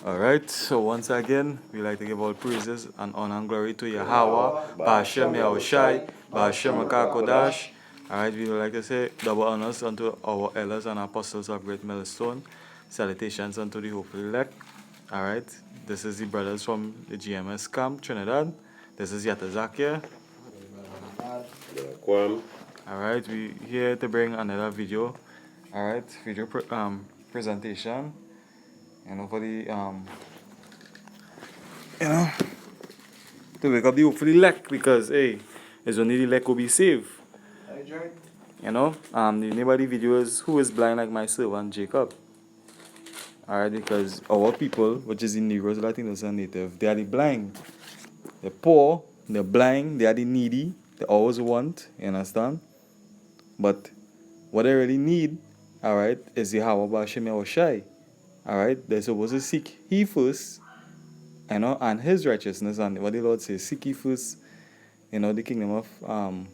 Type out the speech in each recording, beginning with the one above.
Alright, so once again, we like to give all praises and honor and glory to Yahweh, Ba'ashem Yahushai, Ba'ashem Akakodash. Alright, we would like to say double honors unto our elders and apostles of Great Millstone. Salutations unto the hopeful elect. Alright, this is the brothers from the GMS camp, Trinidad. This is Yatazak. Alright, we here to bring another video. Alright, presentation. For the to wake up the hopefully elect, because hey, it's only the elect will be saved. The name of the video is Who is Blind Like My Servant Jacob. Alright, because our people, which is the Negroes, Latinos, and Native, they are the blind. They're poor, they're blind, they are the needy, they always want, you understand? But what they really need, alright, is the Yahweh Ba'ashem Yahushai. Alright, they're supposed to seek He first, and His righteousness, and what the Lord says, seek He first, the kingdom of Yahweh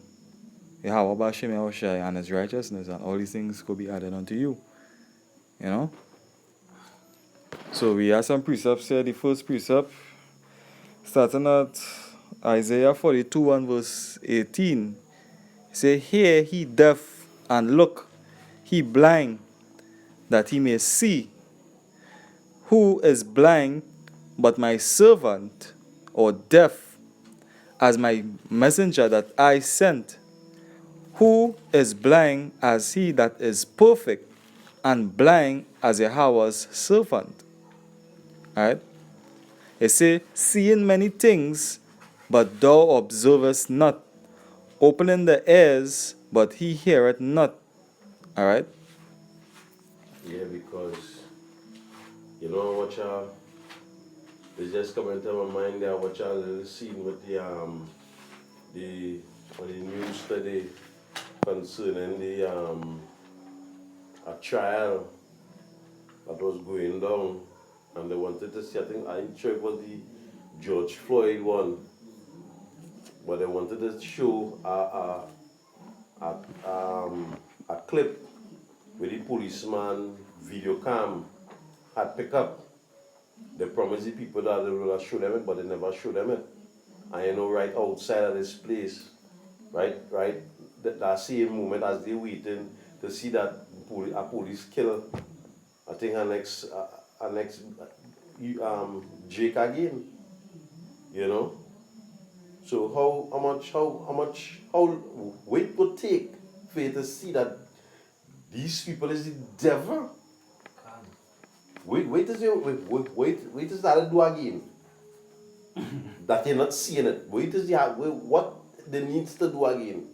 Ba'ashem Yahushai and His righteousness, and all these things could be added unto you. So we have some precepts here. The first precept, starting at Isaiah 42 and verse 18, say, Hear he deaf, and look, he blind, that he may see. Who is blind but my servant, or deaf as my messenger that I sent? Who is blind as he that is perfect, and blind as Yahweh's servant? Alright? It say, seeing many things, but thou observest not. Opening the ears, but he heareth not. Alright? Yeah, because it's just coming to my mind there, watch a little scene with the news today concerning a trial that was going down, and they wanted to see, I'm sure it was the George Floyd one, but they wanted to show a clip where the policeman video cam had picked up. They promised the people that they will show them it, but they never show them it. And right outside of this place, right, that same moment as they waiting to see that a police kill, I think our next Jake again, So how wait would take for you to see that these people is the devil? Wait to start to do again. That you're not seeing it. Wait to see what they needs to do again.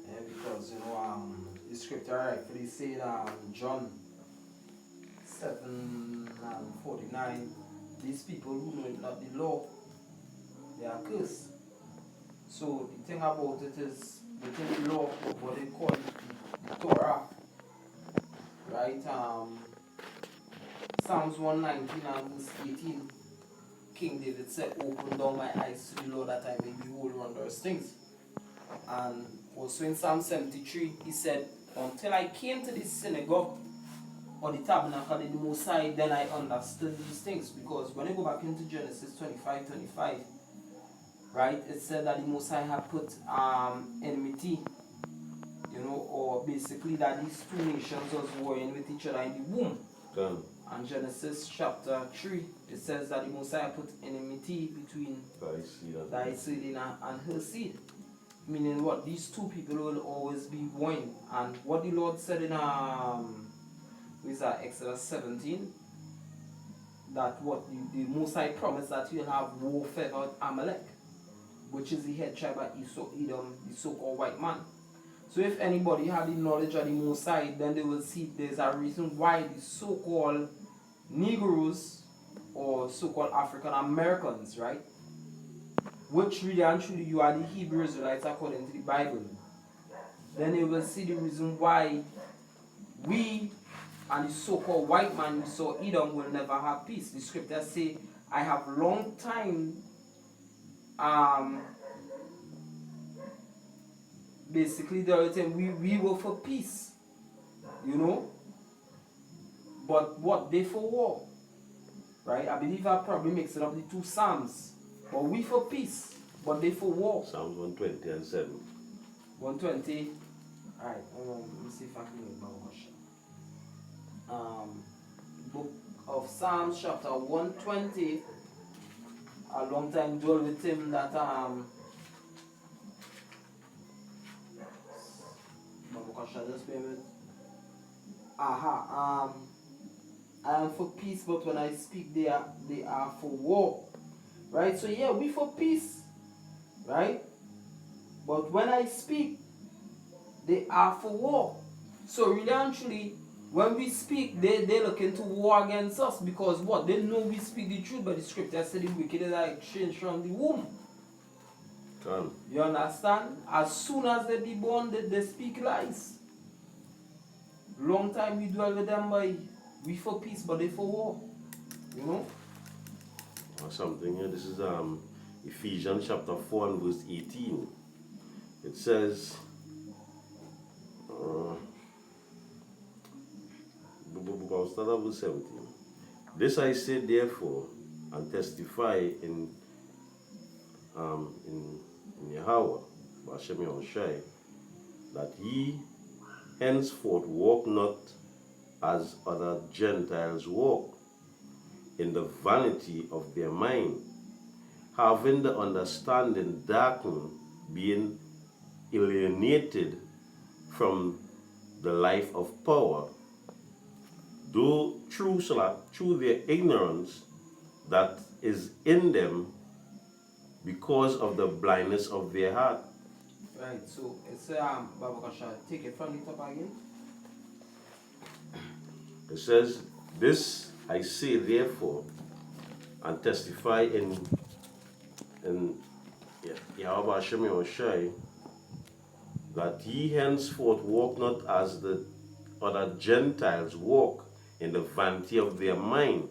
Yeah, because the scripture rightfully said John 7:49, these people who know not the law, they are cursed. So the thing about it is within the law, what they call the Torah, right? Psalms 119 and verse 18, King David said, Open down my eyes to the Lord that I may behold wondrous things. And also in Psalm 73, he said, Until I came to this synagogue or the tabernacle in the Most High, then I understood these things. Because when you go back into Genesis 25:25, right, it said that the Most High had put enmity, or basically that these two nations was warring with each other in the womb. And Genesis chapter 3, it says that the Most High put enmity between thy seed and her seed. Meaning what? These two people will always be one. And what the Lord said in Exodus 17, that what the Most High promised that you'll have warfare with Amalek, which is the head tribe of Edom, the so-called white man. So if anybody had the knowledge of the Most High, then they will see there's a reason why the so-called Negroes or so-called African Americans, right? Which really and truly you are the Hebrew Israelites according to the Bible. Then you will see the reason why we and the so-called white man who saw Edom will never have peace. The scriptures say, I have long time basically the other time we were for peace, But what they for war? right? I believe I probably mixing up the two Psalms. But we for peace, but they for war. Psalms 120 and 7. 120. Alright, let me see if I can make my question. Book of Psalms chapter 120. A long time dwell with him that just bear with. I am for peace, but when I speak they are for war. Right? So yeah, we for peace. Right? But when I speak, they are for war. So really and truly, when we speak, they looking to war against us because what? They know we speak the truth, but the scripture said the wicked are exchanged from the womb. Come. You understand? As soon as they be born, they speak lies. Long time we dwell with them by we for peace, but they for war. You know? Or something here. This is Ephesians chapter 4 and verse 18. It says, I'll start at verse 17. This I say therefore and testify in Yahweh, Hashem Yahushai, that ye henceforth walk not as other Gentiles walk, in the vanity of their mind, having the understanding darkened, being alienated from the life of power, though through their ignorance that is in them because of the blindness of their heart. Right, so it's Baba Kasha, take it from the top again. It says, this I say therefore and testify in Yahweh Hashem Yahushai, that ye henceforth walk not as the other Gentiles walk, in the vanity of their mind.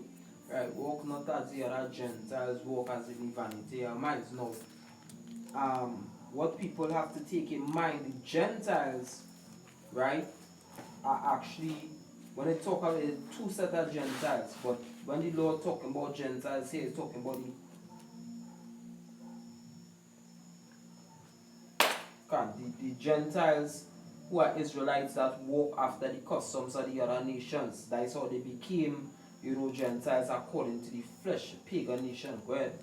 Right, walk not as the other Gentiles walk, as in the vanity of minds. No. What people have to take in mind, the Gentiles, right, are actually, when they talk about it, two sets of Gentiles, but when the Lord talking about Gentiles here, he's talking about the Gentiles who are Israelites that walk after the customs of the other nations. That is how they became, Gentiles according to the flesh, pagan nation. Go ahead.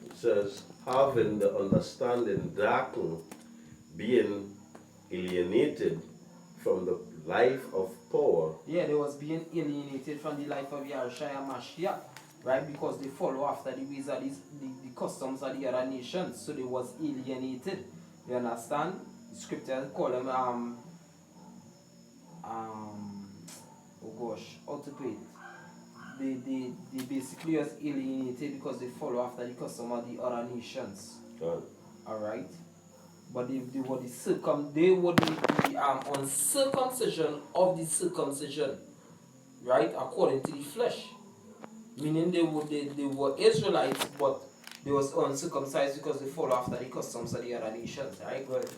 It says, having the understanding darkened, being alienated from the life of power. Yeah, they was being alienated from the life of Yahushua Mashiach, right? Because they follow after the ways of the customs of the other nations. So they was alienated. You understand? The scripture call them oh gosh, how to put it? They basically was alienated because they follow after the custom of the other nations. Alright? But they were the uncircumcision of the circumcision, right? According to the flesh. Meaning they were Israelites, but they was uncircumcised because they follow after the customs of the other nations. Right? Go ahead.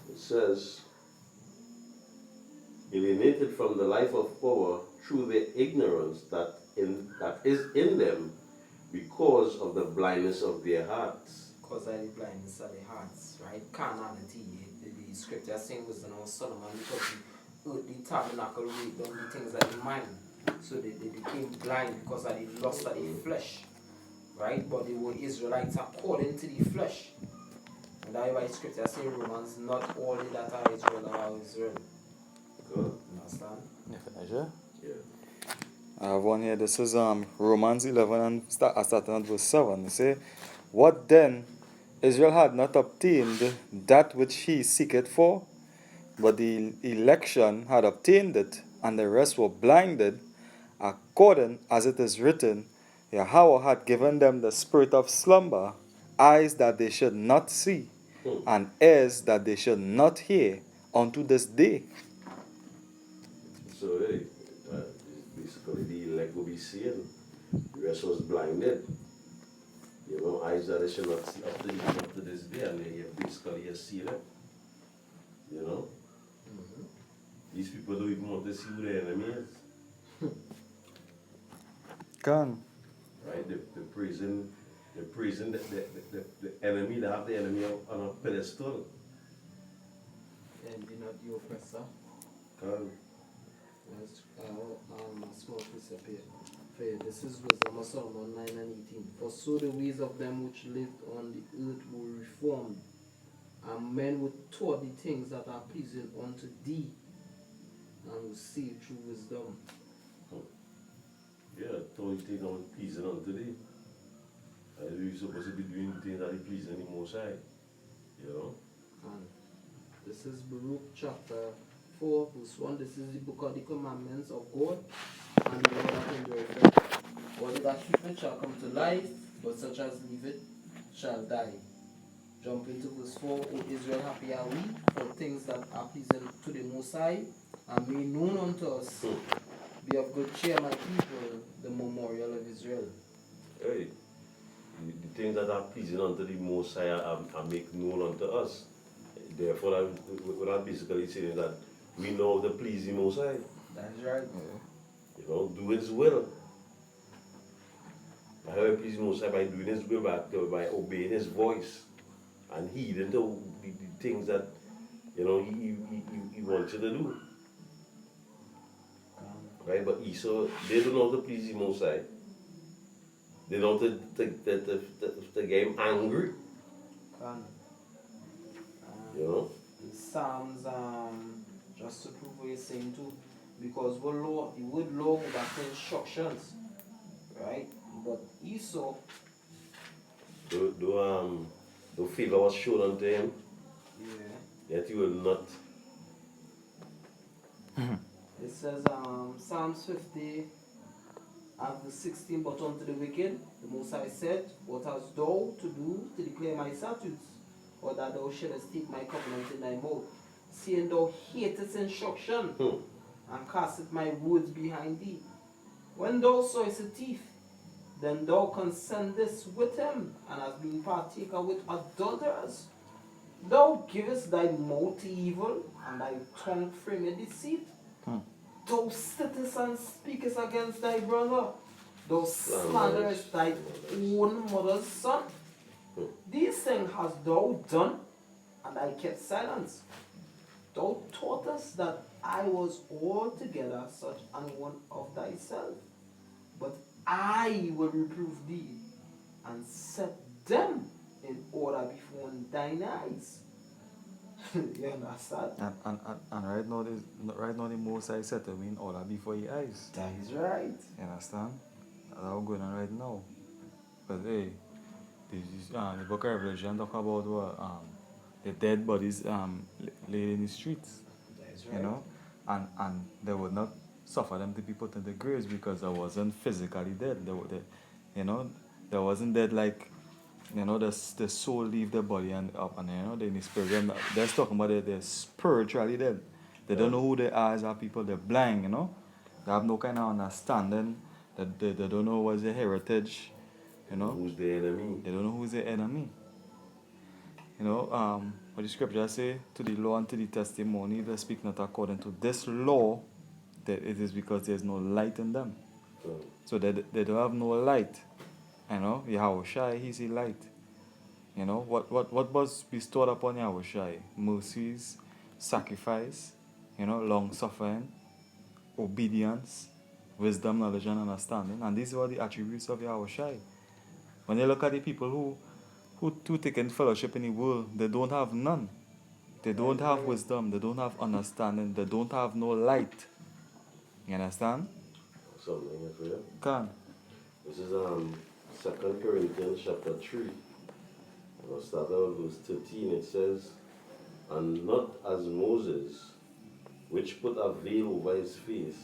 It says, alienated from the life of power through the ignorance that is in them because of the blindness of their hearts. Because of the blindness of their hearts, right? Carnality. The scripture saying was the no Solomon because the tabernacle weighed down the things of the mind. So they became blind because of the lust of the flesh. Right? But they were Israelites according to the flesh. And that's why scripture says Romans, not all they that are Israel are Israel. Good. Understand? Yeah. I have one here. This is Romans 11 and starting at verse 7. It say, what then? Israel had not obtained that which he seeketh for, but the election had obtained it, and the rest were blinded, according as it is written, Yahweh had given them the spirit of slumber, eyes that they should not see, and ears that they should not hear, unto this day. So basically the elect will be seeing, the rest was blinded. Eyes that they should not see up to this day, and they basically see it. These people don't even want to see who their enemy is. Can. Right? The prison, the enemy, they have the enemy on a pedestal. And be not the oppressor. Can. Yes, a small precept here. For you. This is Wisdom of Solomon 9 and 18. For so the ways of them which lived on the earth were reformed, and men were taught the things that are pleasing unto thee, and will see through wisdom. Yeah, don't think I'm pleasing unto thee. You're supposed to be doing things that are pleasing the Most High. You know? And this is Baruch chapter 4, verse 1. This is the book of the commandments of God, and the Lord that endureth forever. All that keep it shall come to life, but such as leave it shall die. Jump into verse 4. O Israel, happy are we for things that are pleasing to the Most High, and made known unto us. Be of good cheer, my people, the memorial of Israel. Hey, the things that are pleasing unto the Most High are make known unto us. Therefore, what I'm basically saying is that we know the please the Most High. That's right. You know, do His will. How do I please the Most High? By doing His will, by obeying His voice, and heeding the things that, you know, He wants you to do. Right? But Esau, they don't know how to please the Most High. They know to get Him angry. You know? Psalms, just to prove what you're saying too, because the word law go back to instructions, right? But Esau, The favor was shown unto him, yeah, yet he will not. it says Psalms 50 and verse 16, but unto the wicked the Most High said, what hast thou to do to declare my statutes, or that thou shouldest take my covenant in thy mouth, seeing thou hatest instruction, and casteth my words behind thee? When thou sawest a thief, then thou consentest with him, and hast been partaker with adulterers. Thou givest thy mouth to evil, and thy tongue frameth deceit. Thou sittest and speakest against thy brother. Thou slanderest thy own mother's son. These things hast thou done, and I kept silence. Thou taughtest that I was altogether such an one of thyself. But I will reprove thee, and set them in order before thine eyes. You understand? And right now the Most High set him in order before your eyes. That is right. You understand? That's how going on right now. But hey, the book of Revelation talk about what the dead bodies laid in the streets. That is You know? And they would not suffer them to be put in the graves because they wasn't physically dead. You know, they wasn't dead like, you know, the soul leave the body and up, and you know, the spirit. They're talking about they're spiritually dead. They don't know who they are as people. They're blind, you know. They have no kind of understanding. They don't know what's their heritage, you know. Who's the enemy? They don't know who's the enemy. You know, what the scripture say, to the law and to the testimony, they speak not according to this law, that it is because there's no light in them. So they don't have no light. You know, Yahushua, he's the light. You know, what was bestowed upon Yahushua? Mercies, sacrifice, you know, long suffering, obedience, wisdom, knowledge, and understanding. And these are the attributes of Yahushua. When you look at the people who take in fellowship in the world, they don't have none. They don't have wisdom, they don't have understanding, they don't have no light. You understand? Something here for you. Can. This is 2 Corinthians chapter 3. I'll start out with verse 13. It says, and not as Moses, which put a veil over his face,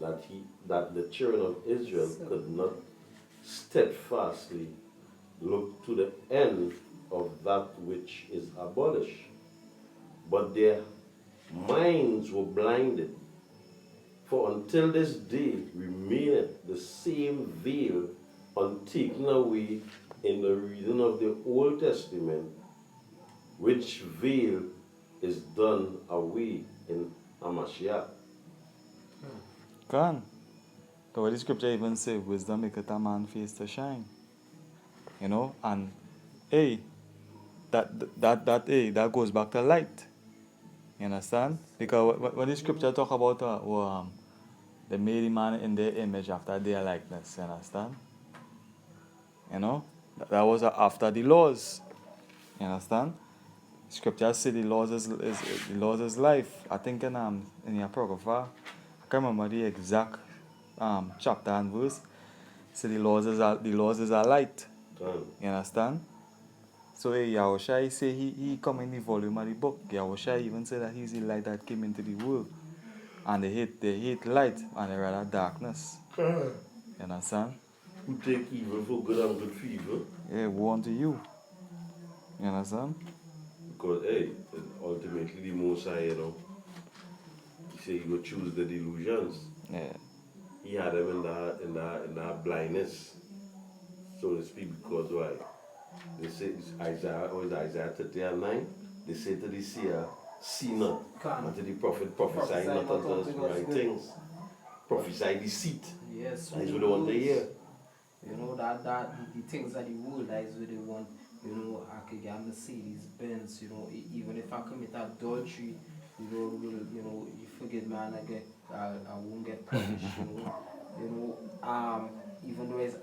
that the children of Israel could not steadfastly look to the end of that which is abolished. But their minds were blinded. For until this day remaineth the same veil untaken away in the reading of the Old Testament, which veil is done away in Hamashiach. Can. But what the scripture even say, wisdom maketh a man face to shine. You know, and hey, that goes back to light. You understand? Because when the scripture talk about they made the man in their image after their likeness, you understand? You know? That was after the laws. You understand? Scripture say the laws is life. I think in the Apocrypha, I can't remember the exact chapter and verse. Say the laws is a light. You understand? So Yahushua say he come in the volume of the book. Yahushua even said that he's the light that came into the world. And they hate light and they rather darkness. You understand? Who take evil for good and good for evil? Yeah, woe unto you. You understand? Because, hey, ultimately the Most High, you know, he say he will choose the delusions. Yeah. He had them in that blindness, so to speak, because why? They say Isaiah 39, they say to the seer, see not, and to the prophet prophesy not unto the right things. Prophesy deceit. Yes, That is what they want to hear. You know, the things that the world, that is what they want. You know, I could get a Mercedes Benz, you know, even if I commit adultery, you know, you forget, man, I won't get punished, even though if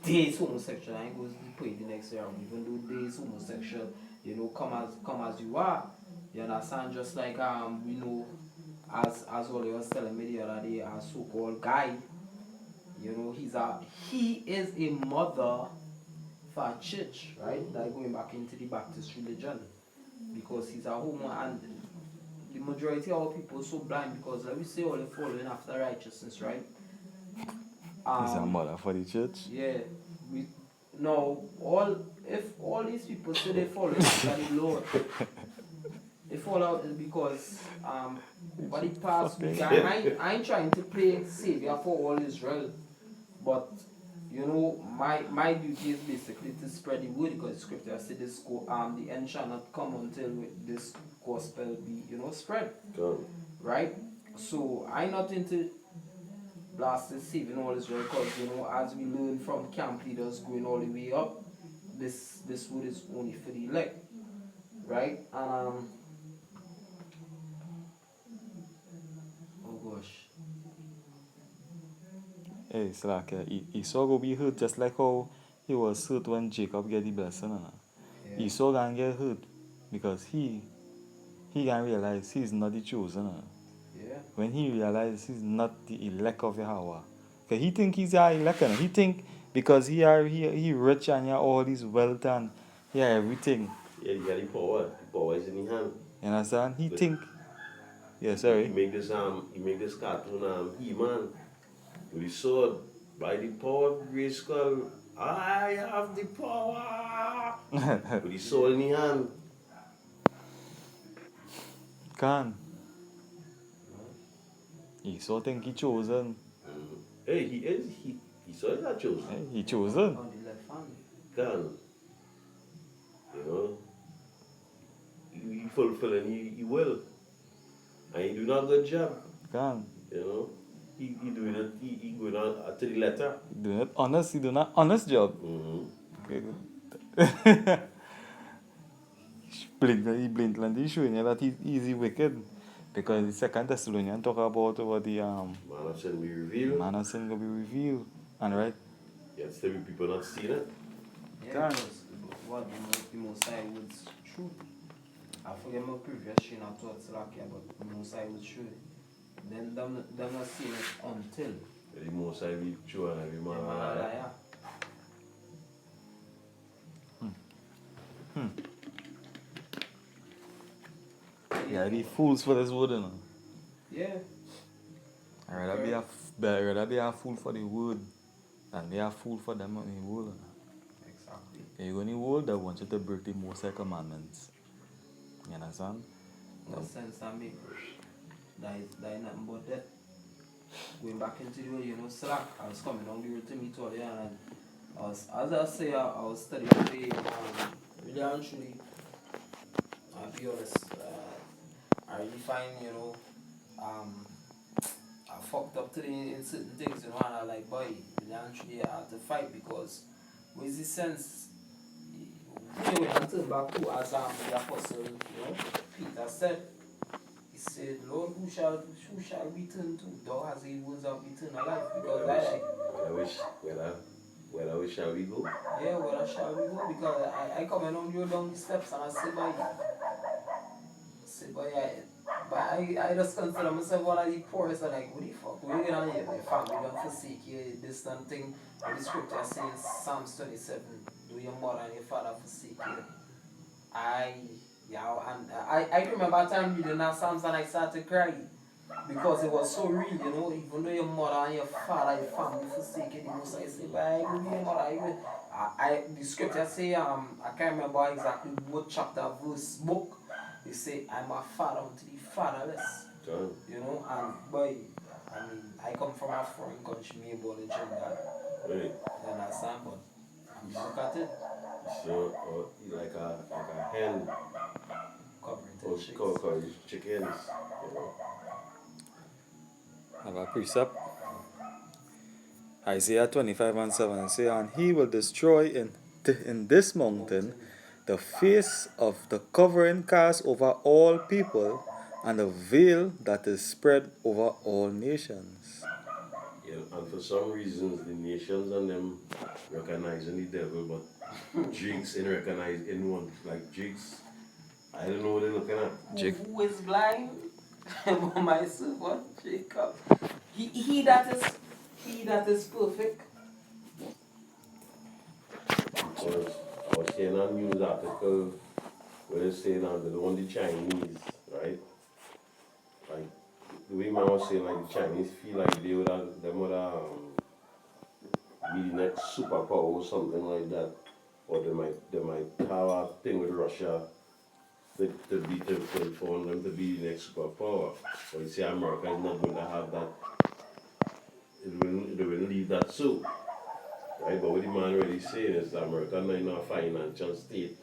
they is homosexual, I ain't going to put the next year, even though they is homosexual, you know, come as you are, you understand, just like, we know, as Oli was telling me the other day, a so-called guy, you know, he is a mother for a church, right? Like going back into the Baptist religion, because he's a homo, and the majority of our people are so blind because, like we say, all following after righteousness, right? He's a mother for the church. Yeah, we no if all these people say they follow after the Lord, they follow because what the past week I ain't trying to play savior for all Israel, but you know my duty is basically to spread the word because scripture said the end shall not come until this gospel be spread, right? So I not into blasted saving all Israel because as we learn from camp leaders going all the way up, this word is only for the elect, right? And oh gosh. Hey, it's like Esau go be hurt just like how he was hurt when Jacob get the blessing. Yeah. Esau can get hurt because he can realize he's not the chosen. Yeah. When he realizes he's not the elect of Yahweh. Because he think he's the elect. He think because he rich and he have all this wealth and he have everything. Yeah, he got the power. The power is in his hand. You understand? He think. Yeah, He sorry. make this cartoon He-Man with his sword. By the power of Grayskull, I have the power. With his sword in his hand. Can. Esau think he chosen. Hey, he is. He saw that chosen. Hey, he chosen. On the left hand. Can. You know. He fulfilling he will. And he do not good job. Can. You know. He doing it, he going on to the letter. He do not honest job. He blatantly showing you that he's easy wicked. Because the second Thessalonians talk about over the Man of sin be revealed. man of sin will be revealed. And right? Yet still people not seeing it. Yeah, because what the Most High was true. I forget my previous train of thoughts like here, but the Most High was true. Then them not seeing it until The Most High be true and every man a liar. liar. Yeah, the fools for this word, you know. Yeah. I'd rather be a fool for the word than be a fool for them in the world. Exactly. You go in the world that want you to break the Most High commandments. You understand? No sense I make. That is nothing but that. Going back into the way, slack. I was coming on the road to meet all the and as I say, I was studying today, really and truly, I'll be honest, I really find, a fucked up doctrine in certain things, you know, and I'm like, boy, you actually have to fight because with this sense, when I turn back to as the apostle, you know, Peter said, he said, Lord, who shall we turn to? Thou hast the wounds of eternal life. Because where shall we go? Yeah, where shall we go? Because I come and on your down the steps and I say, I just consider myself one of the poorest and like, what the fuck? We're gonna hear my family don't forsake you, this and thing. And the scripture says Psalms 27, do your mother and your father forsake you. I remember a time reading that Psalms and I started to cry because it was so real, you know, even though your mother and your father, your family forsake you, the most I say, but I will be your mother. The scripture say, I can't remember exactly what chapter, verse, book. They say, I'm a father unto the fatherless. You know, and boy, I mean, I come from a foreign country, me born in Trinidad. Really? You understand? But you look at it. So, like a hen Covering the chicks. Chickens, you know. Have a precept. Isaiah 25:7 say, and he will destroy in this mountain the face of the covering cast over all people, and the veil that is spread over all nations. Yeah, and for some reasons, the nations and them recognizing the devil, but jigs ain't recognize anyone. Like jigs, I don't know what they're looking at. Who is blind? My servant Jacob. He that is perfect. I was seeing a news article where they're saying that they want the Chinese, right? Like the way man was saying, like the Chinese feel like they would have be the next superpower or something like that, or they might have a thing with Russia for them to be the next superpower. But you see, America is not going to have that. They will leave that so. Right, but what the man really saying is that America not in a financial state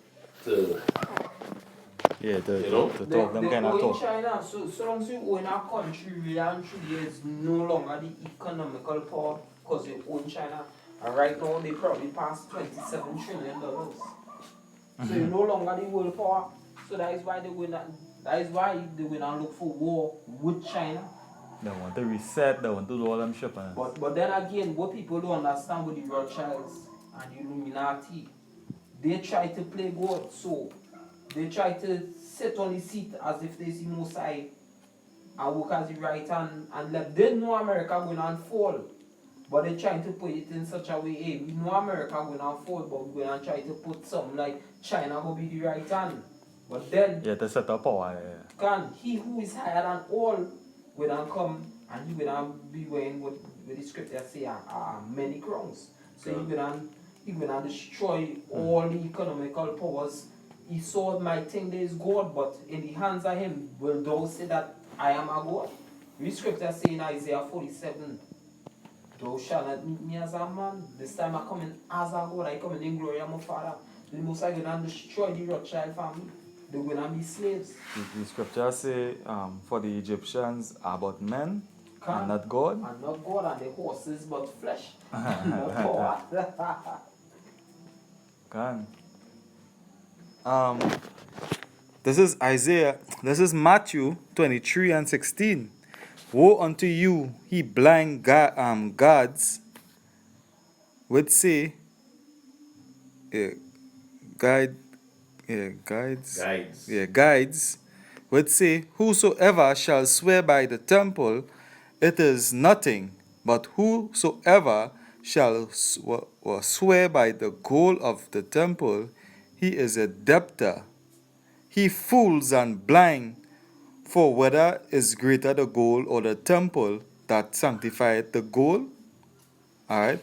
to To talk them kind of talk. China, so long as you own a country, really and truly is no longer the economical power because you own China. And right now they probably passed $27 trillion. So you're no longer the world power. So that is why they will not look for war with China. They want to reset, they want to do all them shit. But then again, what people don't understand with the Rothschilds and the Illuminati, they try to play God. So they try to sit on the seat as if they see Most High and work as the right hand and let them know America going to fall. But they're trying to put it in such a way, hey, we know America going to fall, but we're going to try to put something like China will be the right hand. But then, to set up power. can he who is higher than all will come and he will be wearing what the scripture say many crowns. So he will destroy all the economical powers. He saw my thing there is God, but in the hands of him will thou say that I am a God. The scripture say in Isaiah 47, thou shalt not meet me as a man. This time I come in as a God, I come in glory of my Father. The Most High going to destroy the Rothschild family. They're going to be slaves. The scripture say for the Egyptians about men and not God. And not God and the horses but flesh. Not power. Can. This is Matthew 23:16. Woe unto you, ye blind gods, which say, guides, which say, whosoever shall swear by the temple, it is nothing, but whosoever shall swear by the gold of the temple, he is a debtor. He fools and blind, for whether is greater the gold or the temple that sanctifieth the gold? Alright?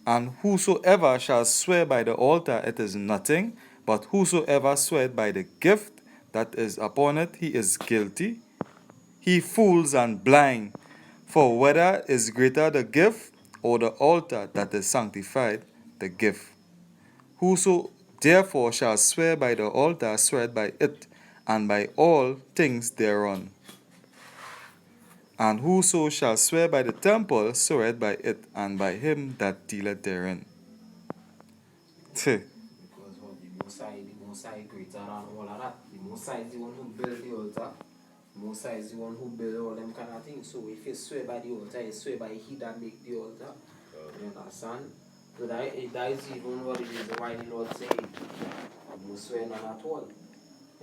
And whosoever shall swear by the altar, it is nothing, but whosoever sweareth by the gift that is upon it, he is guilty. He fools and blind, for whether is greater the gift or the altar that is sanctified the gift. Whoso therefore shall swear by the altar, sweareth by it, and by all things thereon. And whoso shall swear by the temple sweareth by it, and by him that dealeth therein. Tch. Because of the Most High greater than all of that. The Most High is the one who built the altar. The Most High is the one who built all them kind of things. So if you swear by the altar, you swear by he that make the altar. You understand? So that is even what it is why the Lord said, you swear none at all.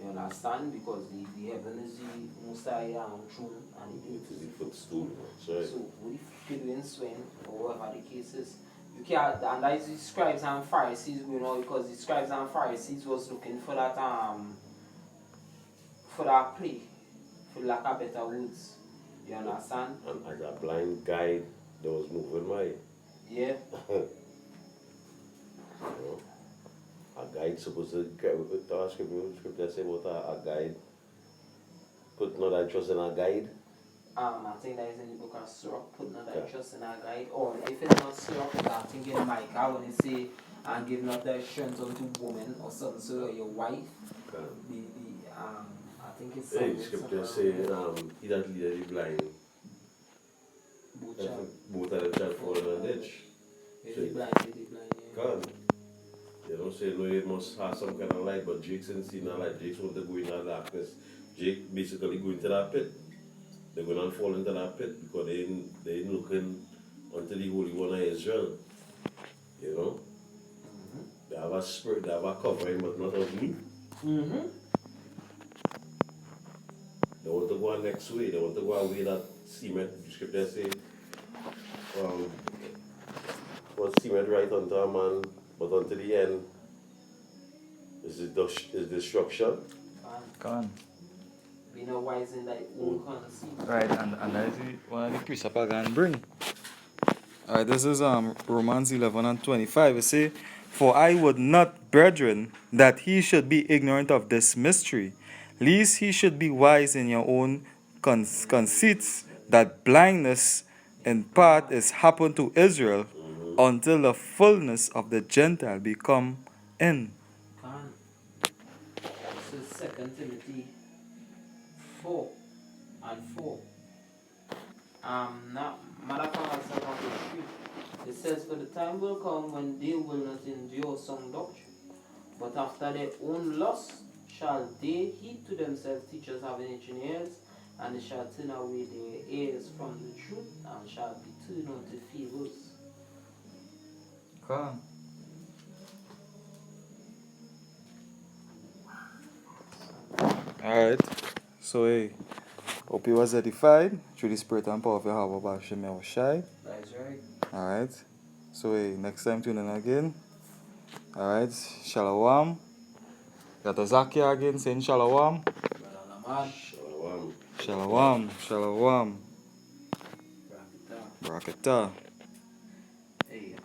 You understand? Because the heaven is the Most High throne and the It is the footstool. That's right. so if you're doing swearing or whatever the case is, you can't, and that is the scribes and Pharisees going on, because the scribes and Pharisees was looking for that play, for lack of better words. You understand? And as a blind guide that was moving by. Yeah. You know, a guide supposed to scripture say about a guide. Put not that trust in a guide. I think that is in the book of Sirach, put not thy Okay. trust in our guide. Or if it's not Sirach, I think in Micah when it say, and give not thy strength unto woman or something, so your wife. Okay. I think it's Hey, something. scripture saying, he that leadeth the blind, both of them shall fall in a ditch. The blind, yeah. God. You know, say no, it must have some kind of light, but Jake's ain't seen that light. Jake's want to go in that darkness. Jake basically go into that pit. They're going to fall into that pit because they ain't looking unto the Holy One of Israel. You know? They have a spirit, they have a covering, but not of me. They want to go a next way. They want to go a way that cement, the scripture say, what cement right unto a man, but unto the end is destruction. Can. Be no wise in thy own conceit. Right, and that is one of the precepts I can bring. Alright, this is Romans 11:25. It say, "For I would not, brethren, that he should be ignorant of this mystery, lest he should be wise in your own conceits, that blindness in part is happened to Israel, until the fullness of the Gentile become in." Can. This is 2 Timothy 4:4. Now, Malachi 7:3. It says, "For the time will come when they will not endure sound doctrine, but after their own lust shall they heap to themselves teachers having itching ears, and they shall turn away their ears from the truth, and shall be turned unto fables." Come. Alright, so hey, hope you was edified through the spirit and power of your Yahweh Bashem Yahushai. That is right. Alright, so hey, next time tune in again. Alright, Shalom. Got Azakia again saying Shalom. Brother Lamar, Shalom. Shalom. Shalom. Rakita. Barakatah. Hey.